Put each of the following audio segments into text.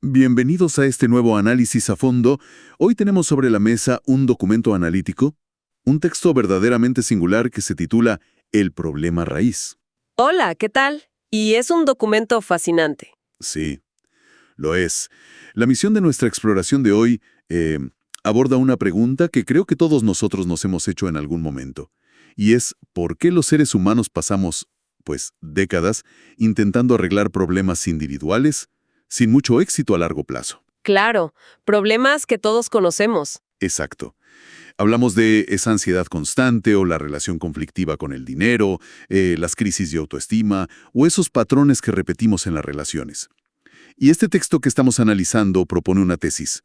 Bienvenidos a este nuevo análisis a fondo. Hoy tenemos sobre la mesa un documento analítico, un texto verdaderamente singular que se titula El problema raíz. Hola, ¿qué tal? Y es un documento fascinante. Sí, lo es. La misión de nuestra exploración de hoy aborda una pregunta que creo que todos nosotros nos hemos hecho en algún momento. Y es, ¿por qué los seres humanos pasamos, décadas intentando arreglar problemas individuales sin mucho éxito a largo plazo? Claro, problemas que todos conocemos. Exacto. Hablamos de esa ansiedad constante o la relación conflictiva con el dinero, las crisis de autoestima o esos patrones que repetimos en las relaciones. Y este texto que estamos analizando propone una tesis,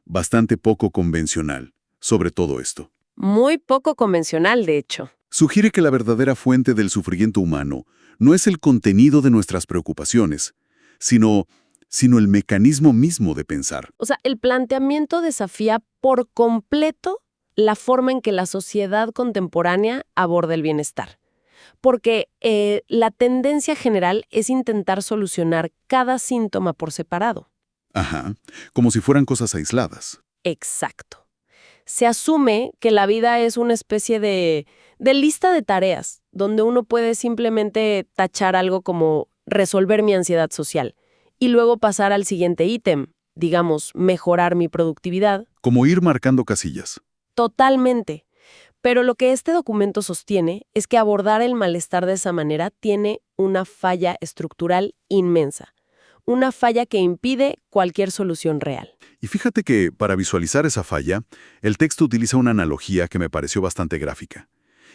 bastante poco convencional sobre todo esto. Muy poco convencional, de hecho. Sugiere que la verdadera fuente del sufrimiento humano no es el contenido de nuestras preocupaciones, sino el mecanismo mismo de pensar. O sea, el planteamiento desafía por completo la forma en que la sociedad contemporánea aborda el bienestar. Porque la tendencia general es intentar solucionar cada síntoma por separado. Ajá, como si fueran cosas aisladas. Exacto. Se asume que la vida es una especie de lista de tareas, donde uno puede simplemente tachar algo como resolver mi ansiedad social y luego pasar al siguiente ítem, digamos, mejorar mi productividad. Como ir marcando casillas. Totalmente. Pero lo que este documento sostiene es que abordar el malestar de esa manera tiene una falla estructural inmensa. Una falla que impide cualquier solución real. Y fíjate que, para visualizar esa falla, el texto utiliza una analogía que me pareció bastante gráfica.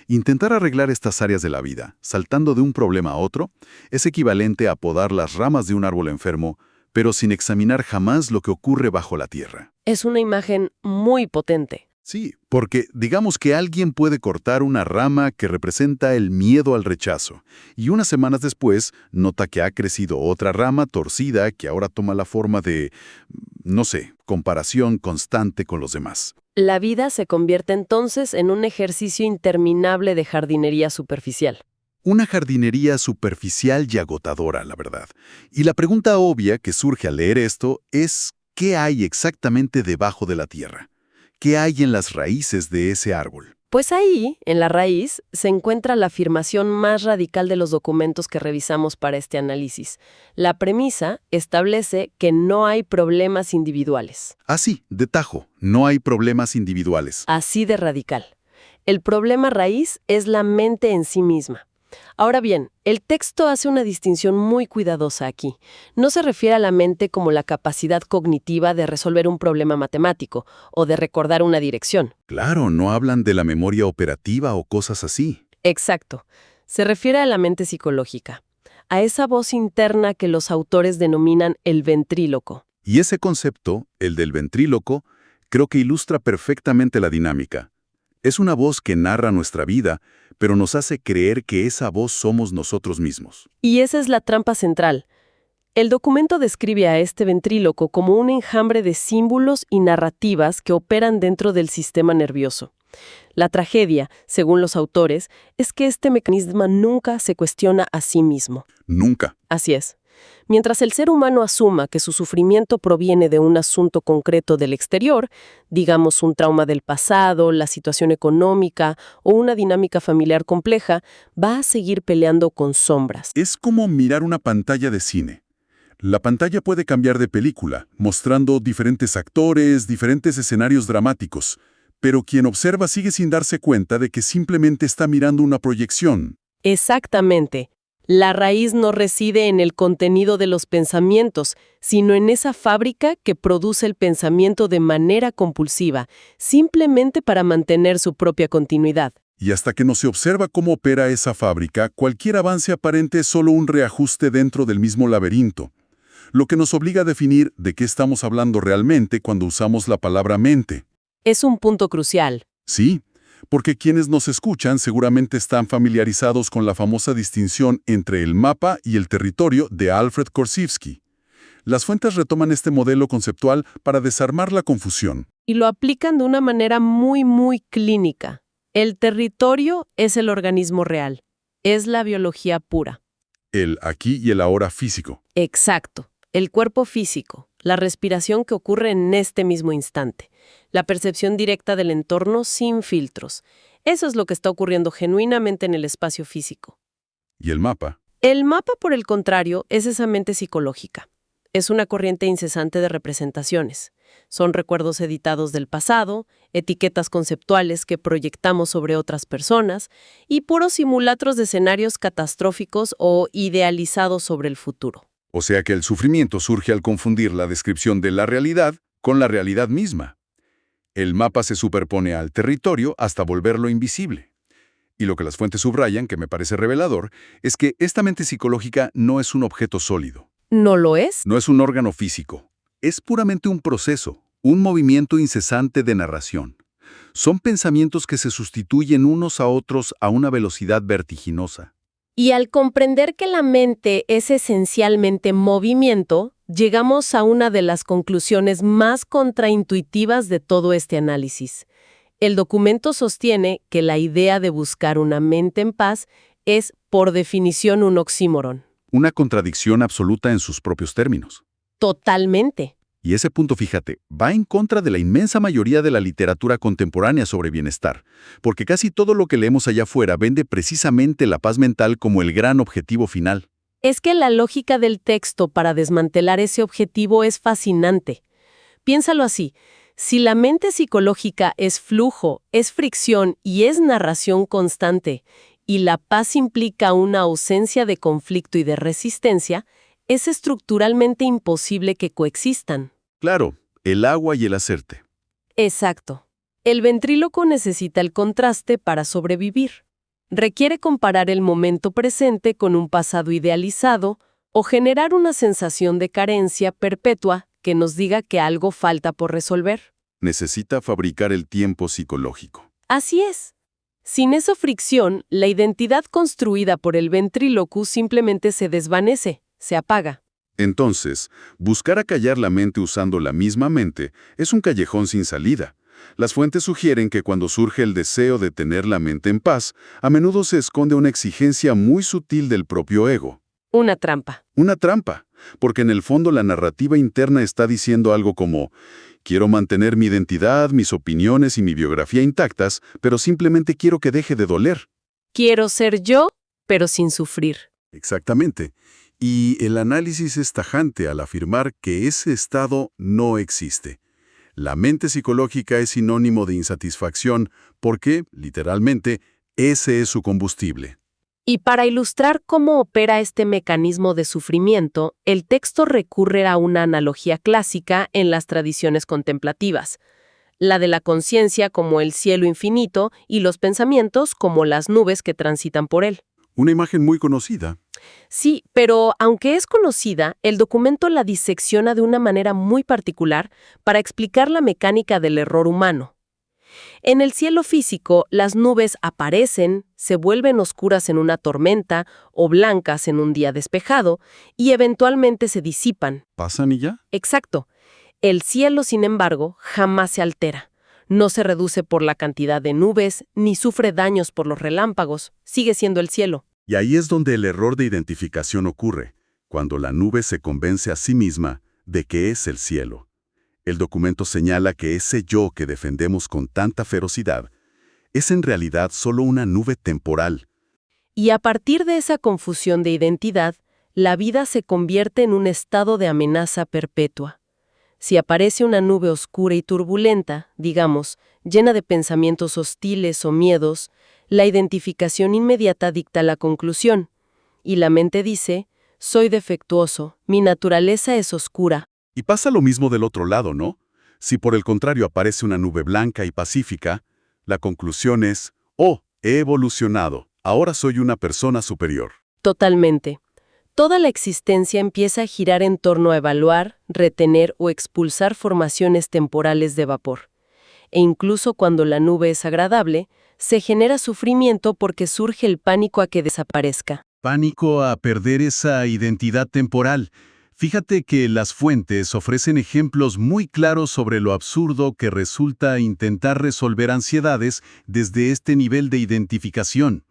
Intentar arreglar estas áreas de la vida, saltando de un problema a otro, es equivalente a podar las ramas de un árbol enfermo, pero sin examinar jamás lo que ocurre bajo la tierra. Es una imagen muy potente. Sí, porque digamos que alguien puede cortar una rama que representa el miedo al rechazo, y unas semanas después nota que ha crecido otra rama torcida que ahora toma la forma de, no sé, comparación constante con los demás. La vida se convierte entonces en un ejercicio interminable de jardinería superficial. Una jardinería superficial y agotadora, la verdad. Y la pregunta obvia que surge al leer esto es, ¿qué hay exactamente debajo de la tierra? ¿Qué hay en las raíces de ese árbol? Pues ahí, en la raíz, se encuentra la afirmación más radical de los documentos que revisamos para este análisis. La premisa establece que no hay problemas individuales. Así, de tajo, no hay problemas individuales. Así de radical. El problema raíz es la mente en sí misma. Ahora bien, el texto hace una distinción muy cuidadosa aquí. No se refiere a la mente como la capacidad cognitiva de resolver un problema matemático o de recordar una dirección. Claro, no hablan de la memoria operativa o cosas así. Exacto. Se refiere a la mente psicológica, a esa voz interna que los autores denominan el ventríloco. Y ese concepto, el del ventríloco, creo que ilustra perfectamente la dinámica. Es una voz que narra nuestra vida, pero nos hace creer que esa voz somos nosotros mismos. Y esa es la trampa central. El documento describe a este ventríloco como un enjambre de símbolos y narrativas que operan dentro del sistema nervioso. La tragedia, según los autores, es que este mecanismo nunca se cuestiona a sí mismo. Nunca. Así es. Mientras el ser humano asuma que su sufrimiento proviene de un asunto concreto del exterior, digamos un trauma del pasado, la situación económica o una dinámica familiar compleja, va a seguir peleando con sombras. Es como mirar una pantalla de cine. La pantalla puede cambiar de película, mostrando diferentes actores, diferentes escenarios dramáticos, pero quien observa sigue sin darse cuenta de que simplemente está mirando una proyección. Exactamente. La raíz no reside en el contenido de los pensamientos, sino en esa fábrica que produce el pensamiento de manera compulsiva, simplemente para mantener su propia continuidad. Y hasta que no se observa cómo opera esa fábrica, cualquier avance aparente es solo un reajuste dentro del mismo laberinto, lo que nos obliga a definir de qué estamos hablando realmente cuando usamos la palabra mente. Es un punto crucial. Sí, porque quienes nos escuchan seguramente están familiarizados con la famosa distinción entre el mapa y el territorio de Alfred Korzybski. Las fuentes retoman este modelo conceptual para desarmar la confusión. Y lo aplican de una manera muy clínica. El territorio es el organismo real. Es la biología pura. El aquí y el ahora físico. Exacto. El cuerpo físico, la respiración que ocurre en este mismo instante, la percepción directa del entorno sin filtros. Eso es lo que está ocurriendo genuinamente en el espacio físico. ¿Y el mapa? El mapa, por el contrario, es esa mente psicológica. Es una corriente incesante de representaciones. Son recuerdos editados del pasado, etiquetas conceptuales que proyectamos sobre otras personas y puros simulacros de escenarios catastróficos o idealizados sobre el futuro. O sea que el sufrimiento surge al confundir la descripción de la realidad con la realidad misma. El mapa se superpone al territorio hasta volverlo invisible. Y lo que las fuentes subrayan, que me parece revelador, es que esta mente psicológica no es un objeto sólido. ¿No lo es? No es un órgano físico. Es puramente un proceso, un movimiento incesante de narración. Son pensamientos que se sustituyen unos a otros a una velocidad vertiginosa. Y al comprender que la mente es esencialmente movimiento, llegamos a una de las conclusiones más contraintuitivas de todo este análisis. El documento sostiene que la idea de buscar una mente en paz es, por definición, un oxímoron. Una contradicción absoluta en sus propios términos. Totalmente. Y ese punto, fíjate, va en contra de la inmensa mayoría de la literatura contemporánea sobre bienestar, porque casi todo lo que leemos allá afuera vende precisamente la paz mental como el gran objetivo final. Es que la lógica del texto para desmantelar ese objetivo es fascinante. Piénsalo así. Si la mente psicológica es flujo, es fricción y es narración constante, y la paz implica una ausencia de conflicto y de resistencia, es estructuralmente imposible que coexistan. Claro, el agua y el hacerte. Exacto. El ventríloco necesita el contraste para sobrevivir. Requiere comparar el momento presente con un pasado idealizado o generar una sensación de carencia perpetua que nos diga que algo falta por resolver. Necesita fabricar el tiempo psicológico. Así es. Sin esa fricción, la identidad construida por el ventríloco simplemente se desvanece, se apaga. Entonces, buscar acallar la mente usando la misma mente es un callejón sin salida. Las fuentes sugieren que cuando surge el deseo de tener la mente en paz, a menudo se esconde una exigencia muy sutil del propio ego. Una trampa. Una trampa, porque en el fondo la narrativa interna está diciendo algo como: quiero mantener mi identidad, mis opiniones y mi biografía intactas, pero simplemente quiero que deje de doler. Quiero ser yo, pero sin sufrir. Exactamente. Y el análisis es tajante al afirmar que ese estado no existe. La mente psicológica es sinónimo de insatisfacción porque, literalmente, ese es su combustible. Y para ilustrar cómo opera este mecanismo de sufrimiento, el texto recurre a una analogía clásica en las tradiciones contemplativas, la de la conciencia como el cielo infinito y los pensamientos como las nubes que transitan por él. Una imagen muy conocida. Sí, pero aunque es conocida, el documento la disecciona de una manera muy particular para explicar la mecánica del error humano. En el cielo físico, las nubes aparecen, se vuelven oscuras en una tormenta o blancas en un día despejado y eventualmente se disipan. ¿Pasan y ya? Exacto. El cielo, sin embargo, jamás se altera. No se reduce por la cantidad de nubes, ni sufre daños por los relámpagos. Sigue siendo el cielo. Y ahí es donde el error de identificación ocurre, cuando la nube se convence a sí misma de que es el cielo. El documento señala que ese yo que defendemos con tanta ferocidad es en realidad solo una nube temporal. Y a partir de esa confusión de identidad, la vida se convierte en un estado de amenaza perpetua. Si aparece una nube oscura y turbulenta, digamos, llena de pensamientos hostiles o miedos, la identificación inmediata dicta la conclusión. Y la mente dice: soy defectuoso, mi naturaleza es oscura. Y pasa lo mismo del otro lado, ¿no? Si por el contrario aparece una nube blanca y pacífica, la conclusión es: oh, he evolucionado, ahora soy una persona superior. Totalmente. Toda la existencia empieza a girar en torno a evaluar, retener o expulsar formaciones temporales de vapor. E incluso cuando la nube es agradable, se genera sufrimiento porque surge el pánico a que desaparezca. Pánico a perder esa identidad temporal. Fíjate que las fuentes ofrecen ejemplos muy claros sobre lo absurdo que resulta intentar resolver ansiedades desde este nivel de identificación.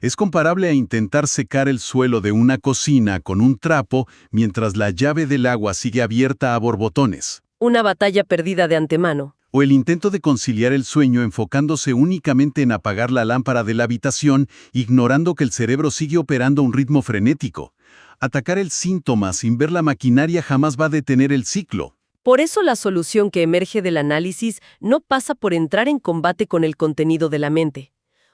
Es comparable a intentar secar el suelo de una cocina con un trapo mientras la llave del agua sigue abierta a borbotones. Una batalla perdida de antemano. O el intento de conciliar el sueño enfocándose únicamente en apagar la lámpara de la habitación, ignorando que el cerebro sigue operando a un ritmo frenético. Atacar el síntoma sin ver la maquinaria jamás va a detener el ciclo. Por eso la solución que emerge del análisis no pasa por entrar en combate con el contenido de la mente.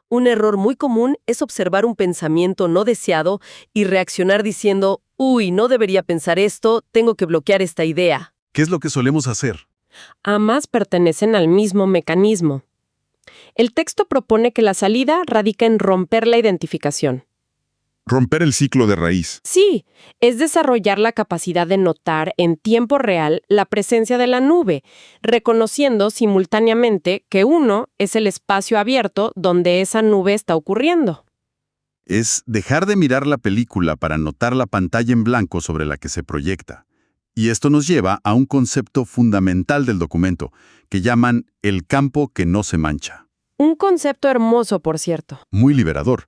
Un error muy común es observar un pensamiento no deseado y reaccionar diciendo, «Uy, no debería pensar esto, tengo que bloquear esta idea». ¿Qué es lo que solemos hacer? Ambas pertenecen al mismo mecanismo. El texto propone que la salida radica en romper la identificación. Romper el ciclo de raíz. Sí, es desarrollar la capacidad de notar en tiempo real la presencia de la nube, reconociendo simultáneamente que uno es el espacio abierto donde esa nube está ocurriendo. Es dejar de mirar la película para notar la pantalla en blanco sobre la que se proyecta. Y esto nos lleva a un concepto fundamental del documento, que llaman el campo que no se mancha. Un concepto hermoso, por cierto. Muy liberador.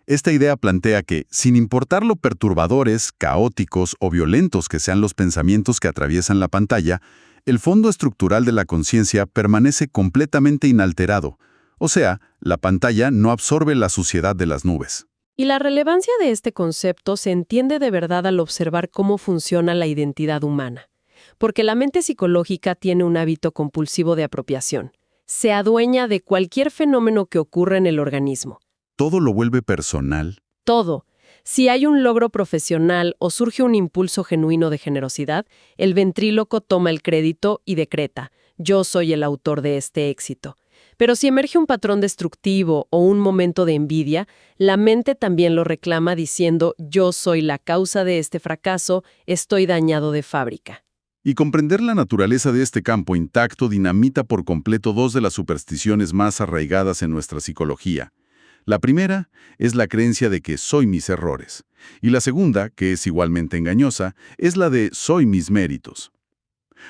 Esta idea plantea que, sin importar lo perturbadores, caóticos o violentos que sean los pensamientos que atraviesan la pantalla, el fondo estructural de la conciencia permanece completamente inalterado. O sea, la pantalla no absorbe la suciedad de las nubes. Y la relevancia de este concepto se entiende de verdad al observar cómo funciona la identidad humana. Porque la mente psicológica tiene un hábito compulsivo de apropiación. Se adueña de cualquier fenómeno que ocurra en el organismo. Todo lo vuelve personal. Todo. Si hay un logro profesional o surge un impulso genuino de generosidad, el ventríloco toma el crédito y decreta, yo soy el autor de este éxito. Pero si emerge un patrón destructivo o un momento de envidia, la mente también lo reclama diciendo, yo soy la causa de este fracaso, estoy dañado de fábrica. Y comprender la naturaleza de este campo intacto dinamita por completo dos de las supersticiones más arraigadas en nuestra psicología. La primera es la creencia de que soy mis errores. Y la segunda, que es igualmente engañosa, es la de soy mis méritos.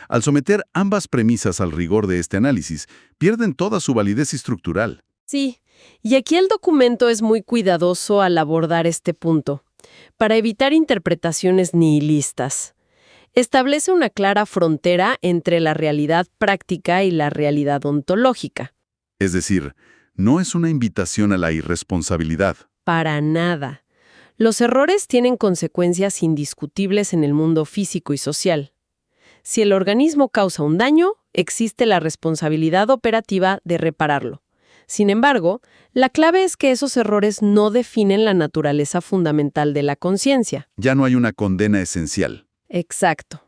Al someter ambas premisas al rigor de este análisis, pierden toda su validez estructural. Sí, y aquí el documento es muy cuidadoso al abordar este punto, para evitar interpretaciones nihilistas. Establece una clara frontera entre la realidad práctica y la realidad ontológica. Es decir, no es una invitación a la irresponsabilidad. Para nada. Los errores tienen consecuencias indiscutibles en el mundo físico y social. Si el organismo causa un daño, existe la responsabilidad operativa de repararlo. Sin embargo, la clave es que esos errores no definen la naturaleza fundamental de la conciencia. Ya no hay una condena esencial. Exacto.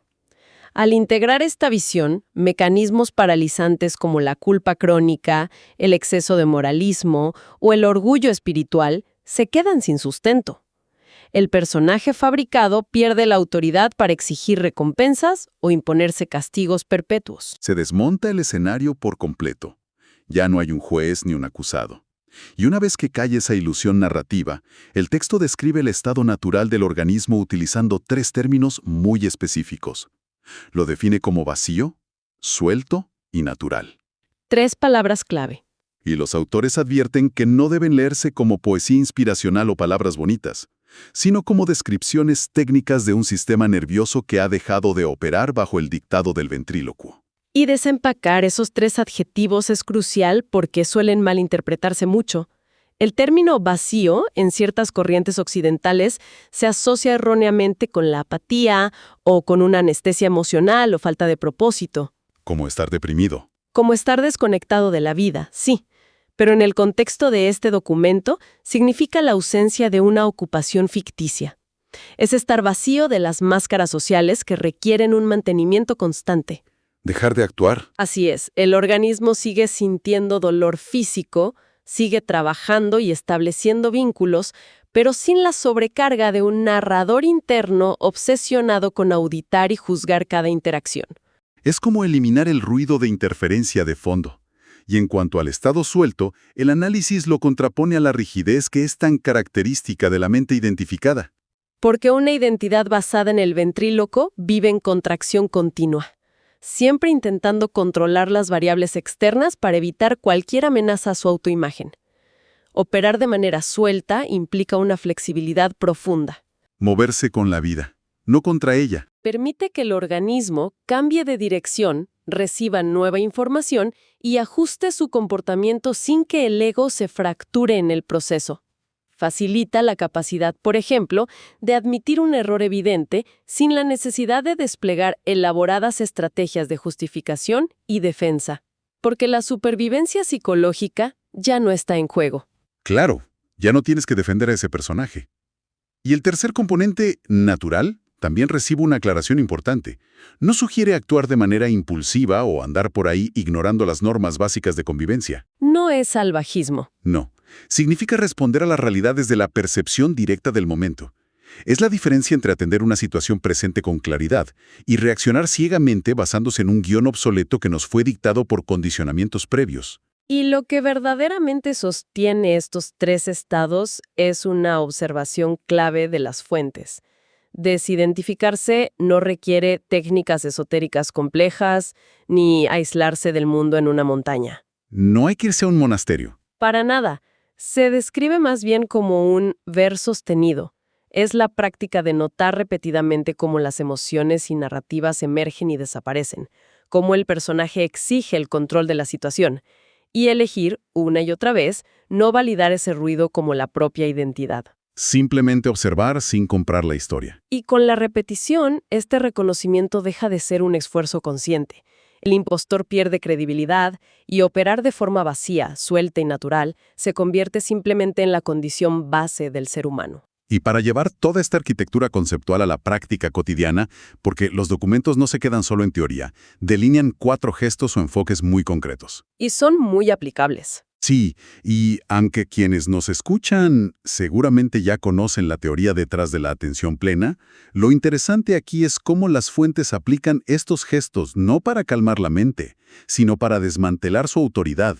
Al integrar esta visión, mecanismos paralizantes como la culpa crónica, el exceso de moralismo o el orgullo espiritual se quedan sin sustento. El personaje fabricado pierde la autoridad para exigir recompensas o imponerse castigos perpetuos. Se desmonta el escenario por completo. Ya no hay un juez ni un acusado. Y una vez que cae esa ilusión narrativa, el texto describe el estado natural del organismo utilizando 3 términos muy específicos. Lo define como vacío, suelto y natural. 3 palabras clave. Y los autores advierten que no deben leerse como poesía inspiracional o palabras bonitas, sino como descripciones técnicas de un sistema nervioso que ha dejado de operar bajo el dictado del ventrílocuo. Y desempacar esos 3 adjetivos es crucial porque suelen malinterpretarse mucho. El término vacío, en ciertas corrientes occidentales, se asocia erróneamente con la apatía o con una anestesia emocional o falta de propósito. Como estar deprimido. Como estar desconectado de la vida, sí. Pero en el contexto de este documento, significa la ausencia de una ocupación ficticia. Es estar vacío de las máscaras sociales que requieren un mantenimiento constante. Dejar de actuar. Así es, el organismo sigue sintiendo dolor físico, sigue trabajando y estableciendo vínculos, pero sin la sobrecarga de un narrador interno obsesionado con auditar y juzgar cada interacción. Es como eliminar el ruido de interferencia de fondo. Y en cuanto al estado suelto, el análisis lo contrapone a la rigidez que es tan característica de la mente identificada. Porque una identidad basada en el ventríloco vive en contracción continua, siempre intentando controlar las variables externas para evitar cualquier amenaza a su autoimagen. Operar de manera suelta implica una flexibilidad profunda. Moverse con la vida, no contra ella. Permite que el organismo cambie de dirección, reciba nueva información y ajuste su comportamiento sin que el ego se fracture en el proceso. Facilita la capacidad, por ejemplo, de admitir un error evidente sin la necesidad de desplegar elaboradas estrategias de justificación y defensa. Porque la supervivencia psicológica ya no está en juego. Claro, ya no tienes que defender a ese personaje. Y el tercer componente, natural, también recibe una aclaración importante. No sugiere actuar de manera impulsiva o andar por ahí ignorando las normas básicas de convivencia. No es salvajismo. No. Significa responder a la realidad desde la percepción directa del momento. Es la diferencia entre atender una situación presente con claridad y reaccionar ciegamente basándose en un guión obsoleto que nos fue dictado por condicionamientos previos. Y lo que verdaderamente sostiene estos tres estados es una observación clave de las fuentes. Desidentificarse no requiere técnicas esotéricas complejas ni aislarse del mundo en una montaña. No hay que irse a un monasterio. Para nada. Se describe más bien como un ver sostenido. Es la práctica de notar repetidamente cómo las emociones y narrativas emergen y desaparecen, cómo el personaje exige el control de la situación, y elegir, una y otra vez, no validar ese ruido como la propia identidad. Simplemente observar sin comprar la historia. Y con la repetición, este reconocimiento deja de ser un esfuerzo consciente. El impostor pierde credibilidad y operar de forma vacía, suelta y natural se convierte simplemente en la condición base del ser humano. Y para llevar toda esta arquitectura conceptual a la práctica cotidiana, porque los documentos no se quedan solo en teoría, delinean 4 gestos o enfoques muy concretos. Y son muy aplicables. Sí, y aunque quienes nos escuchan seguramente ya conocen la teoría detrás de la atención plena, lo interesante aquí es cómo las fuentes aplican estos gestos no para calmar la mente, sino para desmantelar su autoridad.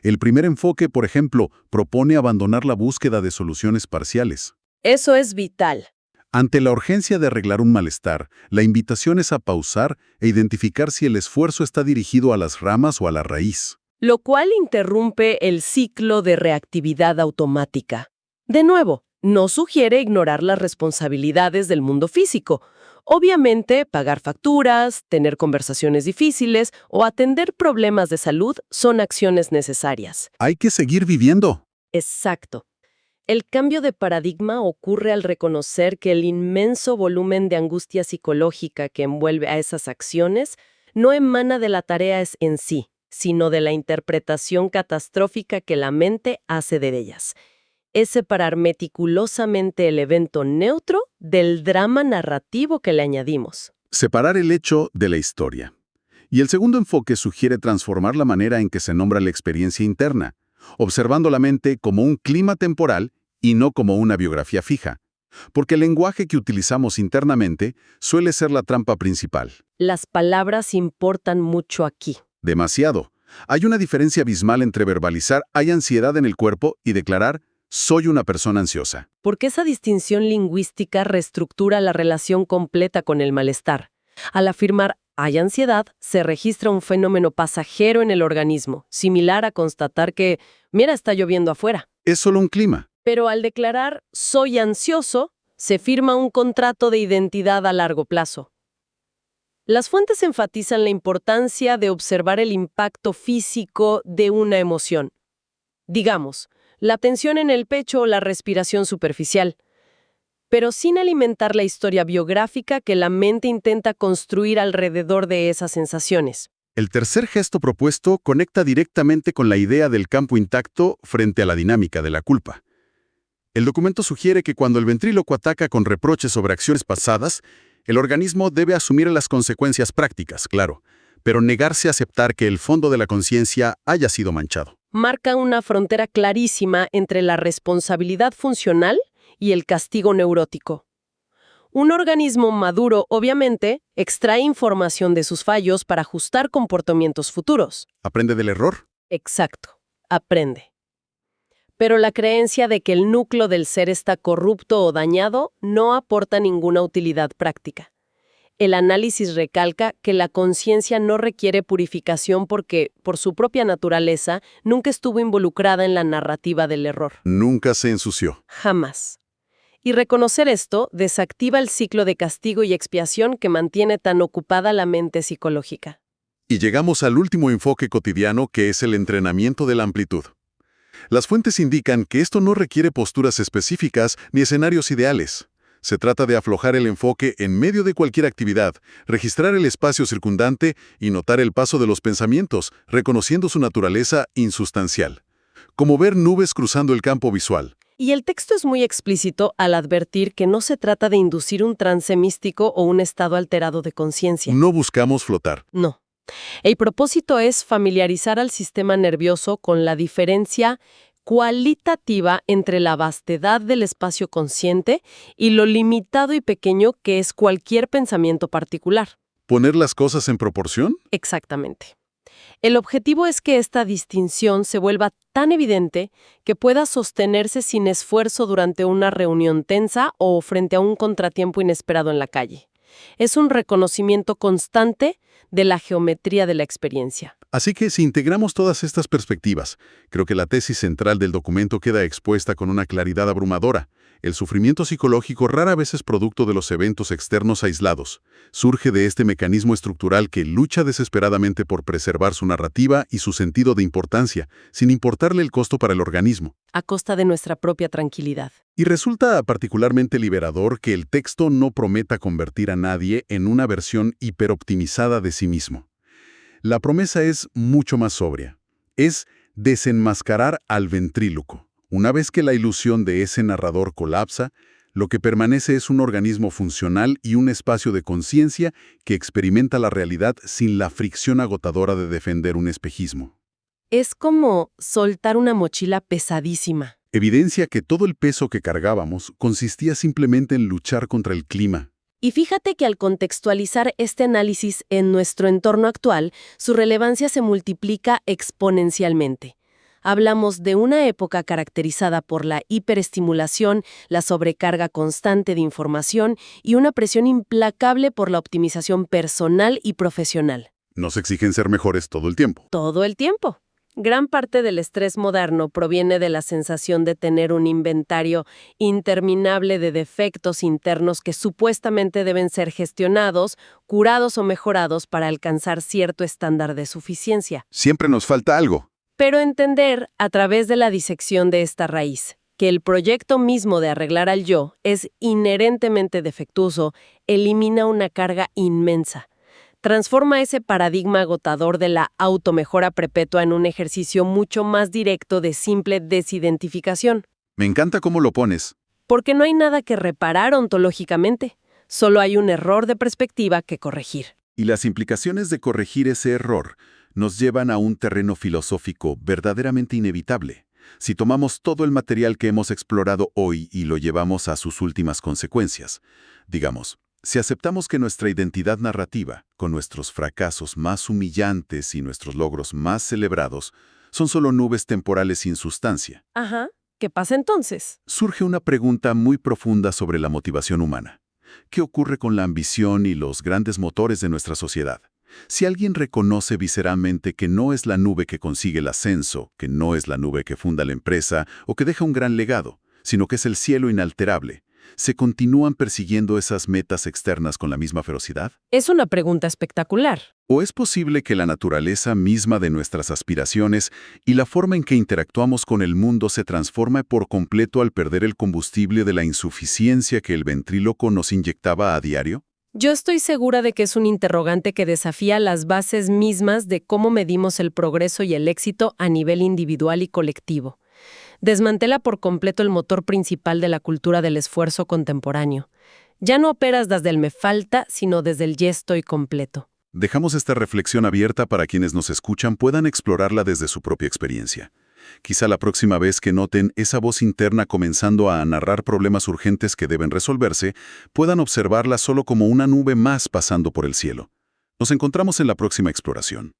El primer enfoque, por ejemplo, propone abandonar la búsqueda de soluciones parciales. Eso es vital. Ante la urgencia de arreglar un malestar, la invitación es a pausar e identificar si el esfuerzo está dirigido a las ramas o a la raíz. Lo cual interrumpe el ciclo de reactividad automática. De nuevo, no sugiere ignorar las responsabilidades del mundo físico. Obviamente, pagar facturas, tener conversaciones difíciles o atender problemas de salud son acciones necesarias. Hay que seguir viviendo. Exacto. El cambio de paradigma ocurre al reconocer que el inmenso volumen de angustia psicológica que envuelve a esas acciones no emana de la tarea en sí, sino de la interpretación catastrófica que la mente hace de ellas. Es separar meticulosamente el evento neutro del drama narrativo que le añadimos. Separar el hecho de la historia. Y el segundo enfoque sugiere transformar la manera en que se nombra la experiencia interna, observando la mente como un clima temporal y no como una biografía fija. Porque el lenguaje que utilizamos internamente suele ser la trampa principal. Las palabras importan mucho aquí. Demasiado. Hay una diferencia abismal entre verbalizar «hay ansiedad en el cuerpo» y declarar «soy una persona ansiosa». Porque esa distinción lingüística reestructura la relación completa con el malestar. Al afirmar «hay ansiedad», se registra un fenómeno pasajero en el organismo, similar a constatar que «mira, está lloviendo afuera». Es solo un clima. Pero al declarar «soy ansioso», se firma un contrato de identidad a largo plazo. Las fuentes enfatizan la importancia de observar el impacto físico de una emoción. Digamos, la tensión en el pecho o la respiración superficial, pero sin alimentar la historia biográfica que la mente intenta construir alrededor de esas sensaciones. El tercer gesto propuesto conecta directamente con la idea del campo intacto frente a la dinámica de la culpa. El documento sugiere que cuando el ventríloco ataca con reproches sobre acciones pasadas, el organismo debe asumir las consecuencias prácticas, claro, pero negarse a aceptar que el fondo de la conciencia haya sido manchado. Marca una frontera clarísima entre la responsabilidad funcional y el castigo neurótico. Un organismo maduro, obviamente, extrae información de sus fallos para ajustar comportamientos futuros. ¿Aprende del error? Exacto, aprende. Pero la creencia de que el núcleo del ser está corrupto o dañado no aporta ninguna utilidad práctica. El análisis recalca que la conciencia no requiere purificación porque, por su propia naturaleza, nunca estuvo involucrada en la narrativa del error. Nunca se ensució. Jamás. Y reconocer esto desactiva el ciclo de castigo y expiación que mantiene tan ocupada la mente psicológica. Y llegamos al último enfoque cotidiano, que es el entrenamiento de la amplitud. Las fuentes indican que esto no requiere posturas específicas ni escenarios ideales. Se trata de aflojar el enfoque en medio de cualquier actividad, registrar el espacio circundante y notar el paso de los pensamientos, reconociendo su naturaleza insustancial. Como ver nubes cruzando el campo visual. Y el texto es muy explícito al advertir que no se trata de inducir un trance místico o un estado alterado de conciencia. No buscamos flotar. No. El propósito es familiarizar al sistema nervioso con la diferencia cualitativa entre la vastedad del espacio consciente y lo limitado y pequeño que es cualquier pensamiento particular. ¿Poner las cosas en proporción? Exactamente. El objetivo es que esta distinción se vuelva tan evidente que pueda sostenerse sin esfuerzo durante una reunión tensa o frente a un contratiempo inesperado en la calle. Es un reconocimiento constante de la geometría de la experiencia. Así que si integramos todas estas perspectivas, creo que la tesis central del documento queda expuesta con una claridad abrumadora. El sufrimiento psicológico rara vez es producto de los eventos externos aislados. Surge de este mecanismo estructural que lucha desesperadamente por preservar su narrativa y su sentido de importancia, sin importarle el costo para el organismo. A costa de nuestra propia tranquilidad. Y resulta particularmente liberador que el texto no prometa convertir a nadie en una versión hiperoptimizada de sí mismo. La promesa es mucho más sobria. Es desenmascarar al ventríloco. Una vez que la ilusión de ese narrador colapsa, lo que permanece es un organismo funcional y un espacio de conciencia que experimenta la realidad sin la fricción agotadora de defender un espejismo. Es como soltar una mochila pesadísima. Evidencia que todo el peso que cargábamos consistía simplemente en luchar contra el clima. Y fíjate que al contextualizar este análisis en nuestro entorno actual, su relevancia se multiplica exponencialmente. Hablamos de una época caracterizada por la hiperestimulación, la sobrecarga constante de información y una presión implacable por la optimización personal y profesional. Nos exigen ser mejores todo el tiempo. Todo el tiempo. Gran parte del estrés moderno proviene de la sensación de tener un inventario interminable de defectos internos que supuestamente deben ser gestionados, curados o mejorados para alcanzar cierto estándar de suficiencia. Siempre nos falta algo. Pero entender, a través de la disección de esta raíz, que el proyecto mismo de arreglar al yo es inherentemente defectuoso, elimina una carga inmensa. Transforma ese paradigma agotador de la automejora perpetua en un ejercicio mucho más directo de simple desidentificación. Me encanta cómo lo pones. Porque no hay nada que reparar ontológicamente, solo hay un error de perspectiva que corregir. Y las implicaciones de corregir ese error nos llevan a un terreno filosófico verdaderamente inevitable. Si tomamos todo el material que hemos explorado hoy y lo llevamos a sus últimas consecuencias, digamos, si aceptamos que nuestra identidad narrativa, con nuestros fracasos más humillantes y nuestros logros más celebrados, son solo nubes temporales sin sustancia. Ajá, ¿qué pasa entonces? Surge una pregunta muy profunda sobre la motivación humana. ¿Qué ocurre con la ambición y los grandes motores de nuestra sociedad? Si alguien reconoce visceralmente que no es la nube que consigue el ascenso, que no es la nube que funda la empresa o que deja un gran legado, sino que es el cielo inalterable, ¿se continúan persiguiendo esas metas externas con la misma ferocidad? Es una pregunta espectacular. ¿O es posible que la naturaleza misma de nuestras aspiraciones y la forma en que interactuamos con el mundo se transforme por completo al perder el combustible de la insuficiencia que el ventríloco nos inyectaba a diario? Yo estoy segura de que es un interrogante que desafía las bases mismas de cómo medimos el progreso y el éxito a nivel individual y colectivo. Desmantela por completo el motor principal de la cultura del esfuerzo contemporáneo. Ya no operas desde el me falta, sino desde el ya estoy completo. Dejamos esta reflexión abierta para quienes nos escuchan puedan explorarla desde su propia experiencia. Quizá la próxima vez que noten esa voz interna comenzando a narrar problemas urgentes que deben resolverse, puedan observarla solo como una nube más pasando por el cielo. Nos encontramos en la próxima exploración.